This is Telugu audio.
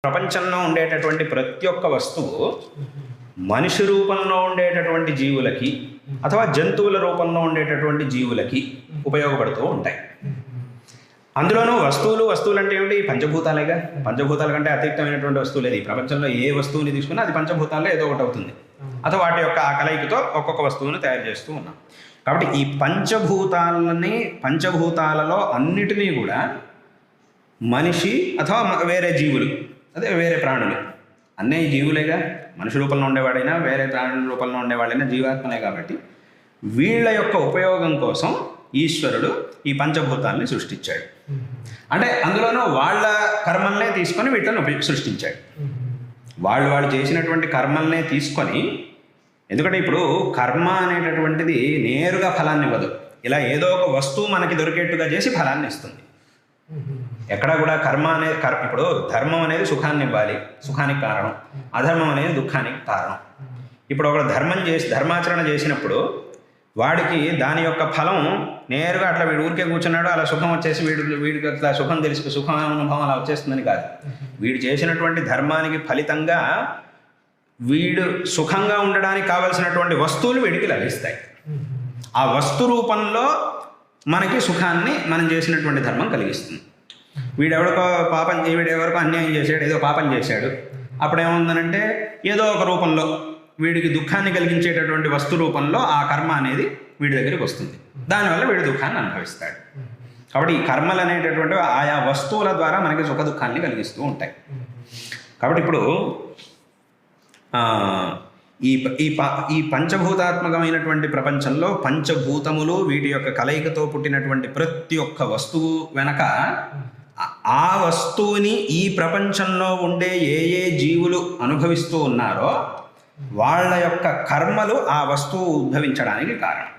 ప్రపంచంలో ఉండేటటువంటి ప్రతి ఒక్క వస్తువు మనిషి రూపంలో ఉండేటటువంటి జీవులకి అథవా జంతువుల రూపంలో ఉండేటటువంటి జీవులకి ఉపయోగపడుతూ ఉంటాయి. అందులోనూ వస్తువులు అంటే ఏమిటి? పంచభూతాలేగా. పంచభూతాల కంటే అతీతమైనటువంటి వస్తువు లేదు. ఈ ప్రపంచంలో ఏ వస్తువుని తీసుకున్నా అది పంచభూతాల్లో ఏదో ఒకటి అవుతుంది. అథవా వాటి యొక్క ఆ కలయికతో ఒక్కొక్క వస్తువును తయారు చేస్తూ ఉన్నాం. కాబట్టి ఈ పంచభూతాలలో అన్నిటినీ కూడా మనిషి అథవా వేరే జీవులు, అదే వేరే ప్రాణులు, అన్నీ జీవులేగా. మనిషి రూపంలో ఉండేవాడైనా వేరే ప్రాణుల రూపంలో ఉండేవాడైనా జీవాత్మలే. కాబట్టి వీళ్ళ యొక్క ఉపయోగం కోసం ఈశ్వరుడు ఈ పంచభూతాలని సృష్టించాడు. అంటే అందులోనూ వాళ్ళ కర్మల్నే తీసుకొని వీటిని సృష్టించాడు. వాళ్ళు చేసినటువంటి కర్మల్నే తీసుకొని, ఎందుకంటే ఇప్పుడు కర్మ అనేటటువంటిది నేరుగా ఫలాన్ని ఇవ్వదు. ఇలా ఏదో ఒక వస్తువు మనకి దొరికేట్టుగా చేసి ఫలాన్ని ఇస్తుంది. ఎక్కడ కూడా కర్మ ఇప్పుడు ధర్మం అనేది సుఖాన్ని ఇవ్వాలి, సుఖానికి కారణం. అధర్మం అనేది దుఃఖానికి కారణం. ఇప్పుడు ఒక ధర్మాచరణ చేసినప్పుడు వాడికి దాని యొక్క ఫలం నేరుగా అట్లా వీడు ఊరికే కూర్చున్నాడు, అలా సుఖం వచ్చేసి వీడికి అట్లా సుఖం అనుభవం అలా వచ్చేస్తుందని కాదు. వీడు చేసినటువంటి ధర్మానికి ఫలితంగా వీడు సుఖంగా ఉండడానికి కావలసినటువంటి వస్తువులు వీడికి లభిస్తాయి. ఆ వస్తు రూపంలో మనకి సుఖాన్ని మనం చేసినటువంటి ధర్మం కలిగిస్తుంది. వీడెవరికో అన్యాయం చేశాడు, ఏదో పాపం చేశాడు, అప్పుడేముందనంటే ఏదో ఒక రూపంలో వీడికి దుఃఖాన్ని కలిగించేటటువంటి వస్తు రూపంలో ఆ కర్మ అనేది వీడి దగ్గరికి వస్తుంది. దానివల్ల వీడు దుఃఖాన్ని అనుభవిస్తాడు. కాబట్టి ఈ కర్మలు అనేటటువంటి ఆయా వస్తువుల ద్వారా మనకి సుఖ దుఃఖాన్ని కలిగిస్తూ ఉంటాయి. కాబట్టి ఇప్పుడు ఈ పంచభూతాత్మకమైనటువంటి ప్రపంచంలో పంచభూతములు వీటి యొక్క కలయికతో పుట్టినటువంటి ప్రతి ఒక్క వస్తువు వెనక ఆ వస్తువుని ఈ ప్రపంచంలో ఉండే ఏ జీవులు అనుభవిస్తూ ఉన్నారో వాళ్ళ యొక్క కర్మలు ఆ వస్తువు ఉద్భవించడానికి కారణం.